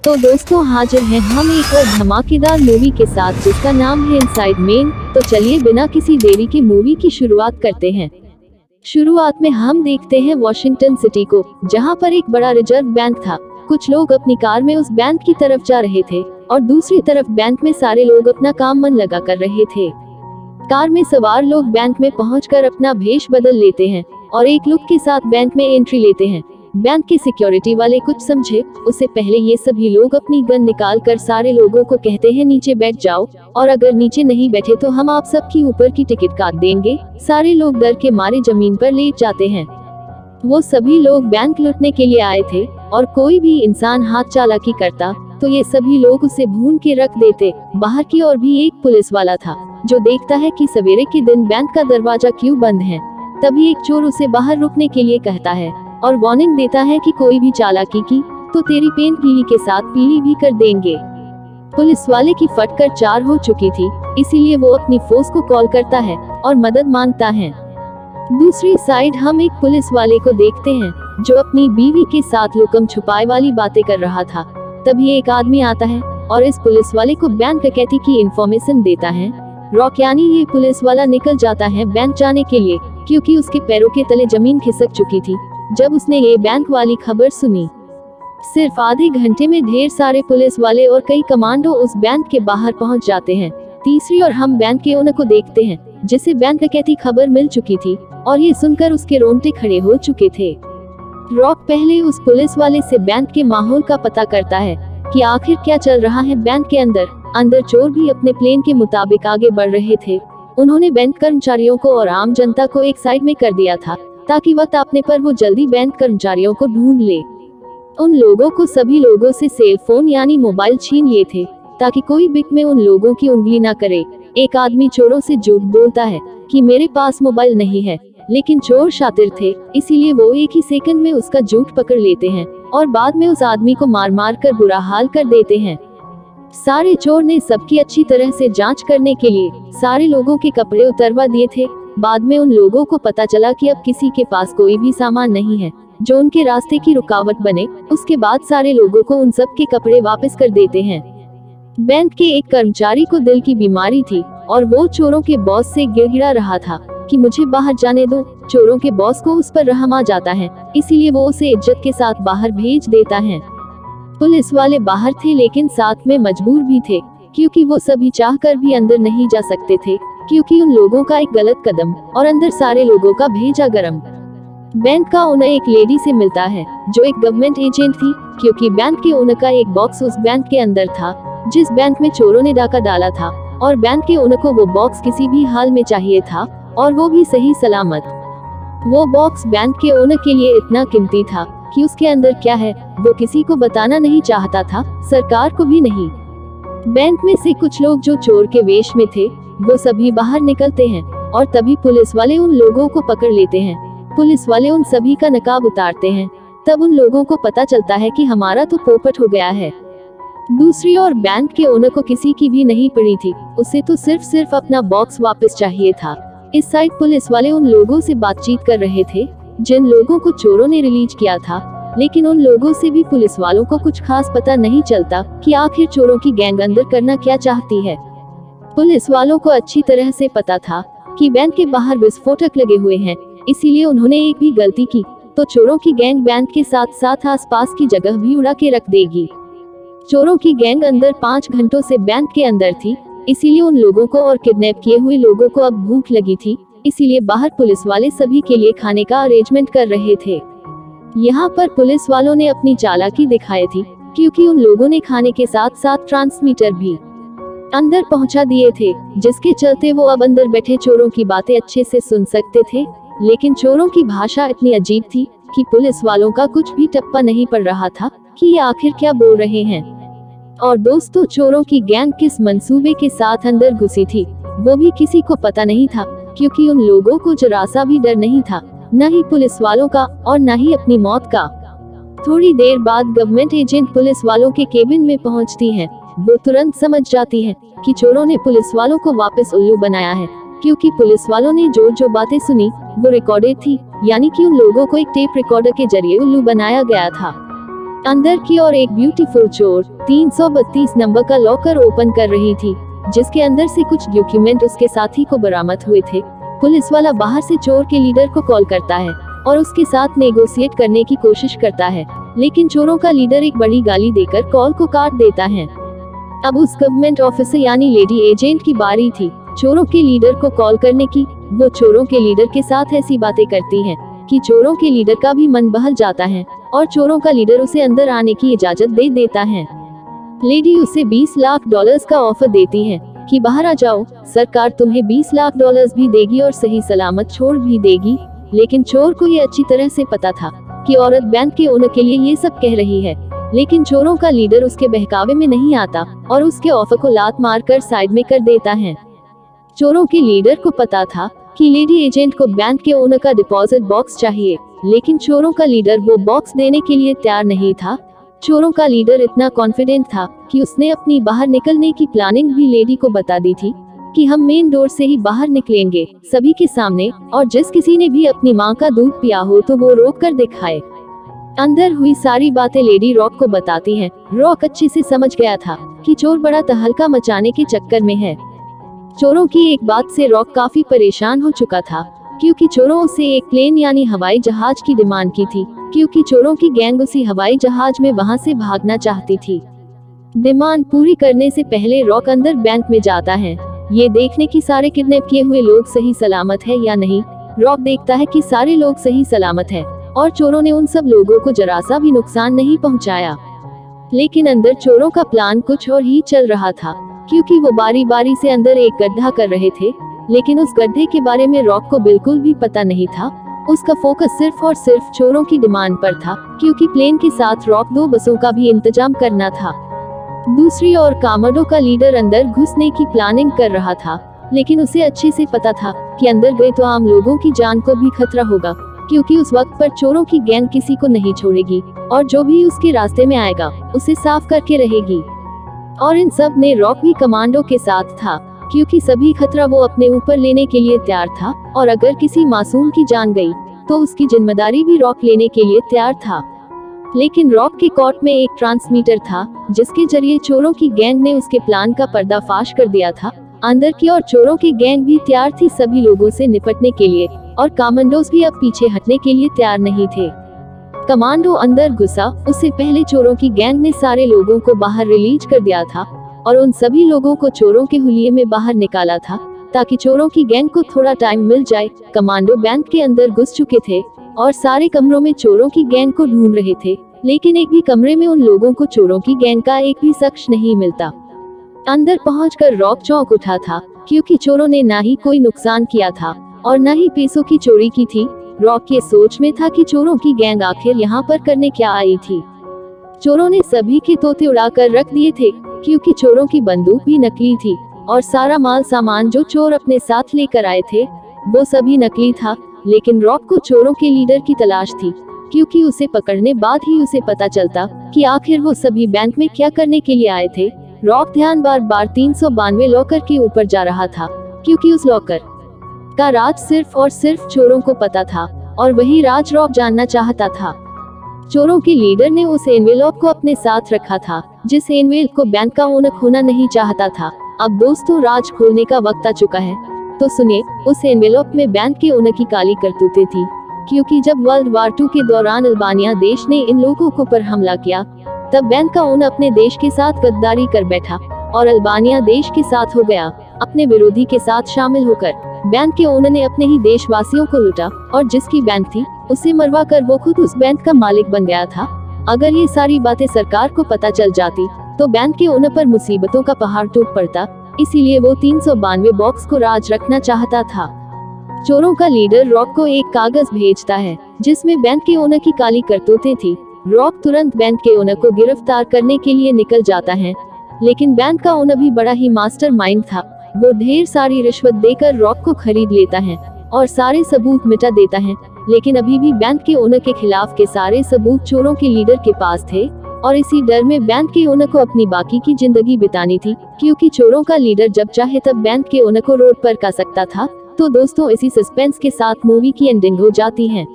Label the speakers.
Speaker 1: तो दोस्तों हाजिर हैं हम एक और धमाकेदार मूवी के साथ जिसका नाम है इनसाइड मैन। तो चलिए बिना किसी देरी के मूवी की शुरुआत करते हैं। शुरुआत में हम देखते हैं वॉशिंगटन सिटी को, जहां पर एक बड़ा रिजर्व बैंक था। कुछ लोग अपनी कार में उस बैंक की तरफ जा रहे थे और दूसरी तरफ बैंक में सारे लोग अपना काम मन लगा कर रहे थे। कार में सवार लोग बैंक में पहुंचकर अपना भेष बदल लेते हैं और एक लुक के साथ बैंक में एंट्री लेते हैं। बैंक के सिक्योरिटी वाले कुछ समझे उससे पहले ये सभी लोग अपनी गन निकाल कर सारे लोगों को कहते हैं नीचे बैठ जाओ, और अगर नीचे नहीं बैठे तो हम आप सबकी ऊपर की टिकट काट देंगे। सारे लोग डर के मारे जमीन पर लेट जाते हैं। वो सभी लोग बैंक लूटने के लिए आए थे और कोई भी इंसान हाथ चालाकी करता तो ये सभी लोग उसे भून के रख देते। बाहर की ओर भी एक पुलिस वाला था जो देखता है कि सवेरे के दिन बैंक का दरवाजा क्यों बंद है। तभी एक चोर उसे बाहर रुकने के लिए कहता है और वार्निंग देता है कि कोई भी चालाकी की तो तेरी पेन पीली के साथ पीली भी कर देंगे। पुलिस वाले की फटकर 4 हो चुकी थी, इसीलिए वो अपनी फोर्स को कॉल करता है और मदद मांगता है। दूसरी साइड हम एक पुलिस वाले को देखते हैं जो अपनी बीवी के साथ लुकम छुपाई वाली बातें कर रहा था। तभी एक आदमी आता है और इस पुलिस वाले को बैंक डकैती की इंफॉर्मेशन देता है। रॉक यानी ये पुलिस वाला निकल जाता है बैंक जाने के लिए, क्योंकि उसके पैरों के तले जमीन खिसक चुकी थी जब उसने ये बैंक वाली खबर सुनी। सिर्फ आधे घंटे में ढेर सारे पुलिस वाले और कई कमांडो उस बैंक के बाहर पहुंच जाते हैं। तीसरी ओर हम बैंक के ओनर को देखते हैं जिसे बैंक डकैती खबर मिल चुकी थी और ये सुनकर उसके रोंगटे खड़े हो चुके थे। रॉक पहले उस पुलिस वाले से बैंक के माहौल का पता करता है कि आखिर क्या चल रहा है बैंक के अंदर चोर भी अपने प्लान के मुताबिक आगे बढ़ रहे थे। उन्होंने बैंक कर्मचारियों को और आम जनता को एक साइड में कर दिया था ताकि वक्त आपने पर वो जल्दी बैंक कर्मचारियों को ढूंढ ले। उन लोगों को सभी लोगों से सेल फोन यानी मोबाइल छीन लिए थे ताकि कोई बिक में उन लोगों की उंगली ना करे। एक आदमी चोरों से झूठ बोलता है कि मेरे पास मोबाइल नहीं है, लेकिन चोर शातिर थे इसीलिए वो एक ही सेकंड में उसका झूठ पकड़ लेते हैं और बाद में उस आदमी को मार मार कर बुरा हाल कर देते हैं। सारे चोर ने सबकी अच्छी तरह से जांच करने के लिए सारे लोगों के कपड़े उतरवा दिए थे। बाद में उन लोगों को पता चला कि अब किसी के पास कोई भी सामान नहीं है जो उनके रास्ते की रुकावट बने। उसके बाद सारे लोगों को उन सब के कपड़े वापस कर देते हैं। बैंक के एक कर्मचारी को दिल की बीमारी थी और वो चोरों के बॉस से गिड़गिड़ा रहा था कि मुझे बाहर जाने दो। चोरों के बॉस को उस पर रहम आ जाता है, इसीलिए वो उसे इज्जत के साथ बाहर भेज देता है। पुलिस वाले बाहर थे लेकिन साथ में मजबूर भी थे, क्योंकि वो सभी चाहकर भी अंदर नहीं जा सकते थे क्योंकि उन लोगों का एक गलत कदम और अंदर सारे लोगों का भेजा गरम। बैंक का ओनर एक लेडी से मिलता है जो एक गवर्नमेंट एजेंट थी, क्योंकि बैंक के ओनर का एक बॉक्स उस बैंक के अंदर था जिस बैंक में चोरों ने डाका डाला था, और बैंक के ओनर को वो बॉक्स किसी भी हाल में चाहिए था और वो भी सही सलामत। वो बॉक्स बैंक के ओनर के लिए इतना कीमती था कि उसके अंदर क्या है वो किसी को बताना नहीं चाहता था, सरकार को भी नहीं। बैंक में से कुछ लोग जो चोर के वेश में थे वो सभी बाहर निकलते हैं और तभी पुलिस वाले उन लोगों को पकड़ लेते हैं। पुलिस वाले उन सभी का नकाब उतारते हैं। तब उन लोगों को पता चलता है कि हमारा तो पोपट हो गया है। दूसरी ओर बैंक के ओनर को किसी की भी नहीं पड़ी थी, उसे तो सिर्फ अपना बॉक्स वापस चाहिए था। इस साइड पुलिस वाले उन लोगों से बातचीत कर रहे थे जिन लोगों को चोरों ने रिलीज किया था, लेकिन उन लोगों से भी पुलिस वालों को कुछ खास पता नहीं चलता कि आखिर चोरों की गैंग अंदर करना क्या चाहती है। पुलिस वालों को अच्छी तरह से पता था कि बैंक के बाहर विस्फोटक लगे हुए हैं, इसीलिए उन्होंने एक भी गलती की तो चोरों की गैंग बैंक के साथ साथ आसपास की जगह भी उड़ा के रख देगी। चोरों की गैंग अंदर 5 घंटों से बैंक के अंदर थी, इसीलिए उन लोगों को और किडनैप किए हुए लोगों को अब भूख लगी थी, इसीलिए बाहर पुलिस वाले सभी के लिए खाने का अरेंजमेंट कर रहे थे। यहाँ पर पुलिस वालों ने अपनी चालाकी दिखाई थी, क्योंकि उन लोगों ने खाने के साथ साथ ट्रांसमीटर भी अंदर पहुंचा दिए थे, जिसके चलते वो अब अंदर बैठे चोरों की बातें अच्छे से सुन सकते थे। लेकिन चोरों की भाषा इतनी अजीब थी कि पुलिस वालों का कुछ भी टप्पा नहीं पड़ रहा था कि ये आखिर क्या बोल रहे हैं। और दोस्तों, चोरों की गैंग किस मंसूबे के साथ अंदर घुसी थी वो भी किसी को पता नहीं था, क्योंकि उन लोगों को जरा सा भी डर नहीं था, न ही पुलिस वालों का और न ही अपनी मौत का। थोड़ी देर बाद गवर्नमेंट एजेंट पुलिस वालों के केबिन में पहुंचती है। वो तुरंत समझ जाती है कि चोरों ने पुलिस वालों को वापस उल्लू बनाया है, क्योंकि पुलिस वालों ने जो बातें सुनी वो रिकॉर्डेड थी, यानी कि उन लोगों को एक टेप रिकॉर्डर के जरिए उल्लू बनाया गया था। अंदर की ओर एक ब्यूटीफुल चोर 332 नंबर का लॉकर ओपन कर रही थी, जिसके अंदर से कुछ डॉक्यूमेंट उसके साथी को बरामद हुए थे। पुलिस वाला बाहर से चोर के लीडर को कॉल करता है और उसके साथ नेगोशिएट करने की कोशिश करता है, लेकिन चोरों का लीडर एक बड़ी गाली देकर कॉल को काट देता है। अब उस गवर्नमेंट ऑफिसर यानी लेडी एजेंट की बारी थी चोरों के लीडर को कॉल करने की। वो चोरों के लीडर के साथ ऐसी बातें करती है कि चोरों के लीडर का भी मन बहल जाता है और चोरों का लीडर उसे अंदर आने की इजाजत दे देता है। लेडी उसे $20 लाख का ऑफर देती है कि बाहर आ जाओ, सरकार तुम्हें $20 लाख भी देगी और सही सलामत छोड़ भी देगी। लेकिन चोर को ये अच्छी तरह से पता था कि औरत बैंक के ओनर के लिए ये सब कह रही है, लेकिन चोरों का लीडर उसके बहकावे में नहीं आता और उसके ऑफर को लात मारकर साइड में कर देता है। चोरों के लीडर को पता था कि लेडी एजेंट को बैंक के ओनर का डिपॉजिट बॉक्स चाहिए, लेकिन चोरों का लीडर वो बॉक्स देने के लिए तैयार नहीं था। चोरों का लीडर इतना कॉन्फिडेंट था कि उसने अपनी बाहर निकलने की प्लानिंग भी लेडी को बता दी थी कि हम मेन डोर से ही बाहर निकलेंगे सभी के सामने, और जिस किसी ने भी अपनी माँ का दूध पिया हो तो वो रोक कर दिखाए। अंदर हुई सारी बातें लेडी रॉक को बताती है। रॉक अच्छे से समझ गया था कि चोर बड़ा तहलका मचाने के चक्कर में है। चोरों की एक बात से रॉक काफी परेशान हो चुका था, क्योंकि चोरों से एक प्लेन यानी हवाई जहाज की डिमांड की थी, क्योंकि चोरों की गैंग उसी हवाई जहाज में वहां से भागना चाहती थी। डिमांड पूरी करने से पहले रॉक अंदर बैंक में जाता है, ये देखने की सारे किडनैप किए हुए लोग सही सलामत है या नहीं। रॉक देखता है कि सारे लोग सही सलामत है और चोरों ने उन सब लोगों को जरा सा भी नुकसान नहीं पहुंचाया। लेकिन अंदर चोरों का प्लान कुछ और ही चल रहा था, क्योंकि वो बारी बारी से अंदर एक गड्ढा कर रहे थे, लेकिन उस गड्ढे के बारे में रॉक को बिल्कुल भी पता नहीं था। उसका फोकस सिर्फ और सिर्फ चोरों की डिमांड पर था, क्योंकि प्लेन के साथ रॉक 2 बसों का भी इंतजाम करना था। दूसरी ओर कामडो का लीडर अंदर घुसने की प्लानिंग कर रहा था, लेकिन उसे अच्छे से पता था कि अंदर गए तो आम लोगों की जान को भी खतरा होगा, क्योंकि उस वक्त पर चोरों की गैंग किसी को नहीं छोड़ेगी और जो भी उसके रास्ते में आएगा उसे साफ करके रहेगी। और इन सब ने रॉक भी कमांडो के साथ था, क्योंकि सभी खतरा वो अपने ऊपर लेने के लिए तैयार था, और अगर किसी मासूम की जान गई तो उसकी जिम्मेदारी भी रॉक लेने के लिए तैयार था। लेकिन रॉक के कोर्ट में एक ट्रांसमीटर था, जिसके जरिए चोरों की गैंग ने उसके प्लान का पर्दाफाश कर दिया था। अंदर की और चोरों की गैंग भी तैयार थी सभी लोगों से निपटने के लिए, और कमांडोज भी अब पीछे हटने के लिए तैयार नहीं थे। कमांडो अंदर घुसा, उससे पहले चोरों की गैंग ने सारे लोगों को बाहर रिलीज कर दिया था और उन सभी लोगों को चोरों के हुलिये में बाहर निकाला था, ताकि चोरों की गैंग को थोड़ा टाइम मिल जाए। कमांडो बैंक के अंदर घुस चुके थे और सारे कमरों में चोरों की गैंग को ढूंढ रहे थे, लेकिन एक भी कमरे में उन लोगों को चोरों की गैंग का एक भी शख्स नहीं मिलता। अंदर पहुंचकर रॉक चौंक उठा था, क्योंकि चोरों ने ना ही कोई नुकसान किया था और न ही पैसों की चोरी की थी। रॉक ये सोच में था कि चोरों की गैंग आखिर यहाँ पर करने क्या आई थी। चोरों ने सभी के तोते उड़ाकर रख दिए थे, क्योंकि चोरों की बंदूक भी नकली थी और सारा माल सामान जो चोर अपने साथ लेकर आए थे वो सभी नकली था। लेकिन रॉक को चोरों के लीडर की तलाश थी, क्योंकि उसे पकड़ने बाद ही उसे पता चलता कि आखिर वो सभी बैंक में क्या करने के लिए आए थे। रॉक ध्यान बार बार 392 लॉकर के ऊपर जा रहा था, क्योंकि उस लॉकर का राज सिर्फ और सिर्फ चोरों को पता था और वही राज रॉक जानना चाहता था। चोरों के लीडर ने उस एनवेलप को अपने साथ रखा था, जिस एनवेलप को बैंक का ओनर खोना नहीं चाहता था। अब दोस्तों, राज खोलने का वक्त आ चुका है, तो सुनिए। उस एनवेलप में बैंक के ओनर की काली करतूतें थी, क्योंकि जब वर्ल्ड वार 2 के दौरान अल्बानिया देश ने इन लोगों को पर हमला किया, तब बैंक का ओनर अपने देश के साथ गद्दारी कर बैठा और अल्बानिया देश के साथ हो गया। अपने विरोधी के साथ शामिल होकर बैंक के ओनर ने अपने ही देशवासियों को लूटा और जिसकी बैंक थी उसे मरवा कर वो खुद उस बैंक का मालिक बन गया था। अगर ये सारी बातें सरकार को पता चल जाती तो बैंक के ओनर पर मुसीबतों का पहाड़ टूट पड़ता। इसीलिए वो 392 बॉक्स को राज रखना चाहता था। चोरों का लीडर रॉक को एक कागज भेजता है, जिसमें बैंक के ओनर की काली करतूतें थी। रॉक तुरंत बैंक के ओनर को गिरफ्तार करने के लिए निकल जाता है, लेकिन बैंक का ओनर भी बड़ा ही मास्टरमाइंड था। वो ढेर सारी रिश्वत देकर रॉक को खरीद लेता है और सारे सबूत मिटा देता है। लेकिन अभी भी बैंक के ओनर के खिलाफ के सारे सबूत चोरों के लीडर के पास थे और इसी डर में बैंक के ओनर को अपनी बाकी की जिंदगी बितानी थी, क्योंकि चोरों का लीडर जब चाहे तब बैंक के ओनर को रोड पर कर सकता था। तो दोस्तों, इसी सस्पेंस के साथ मूवी की एंडिंग हो जाती है।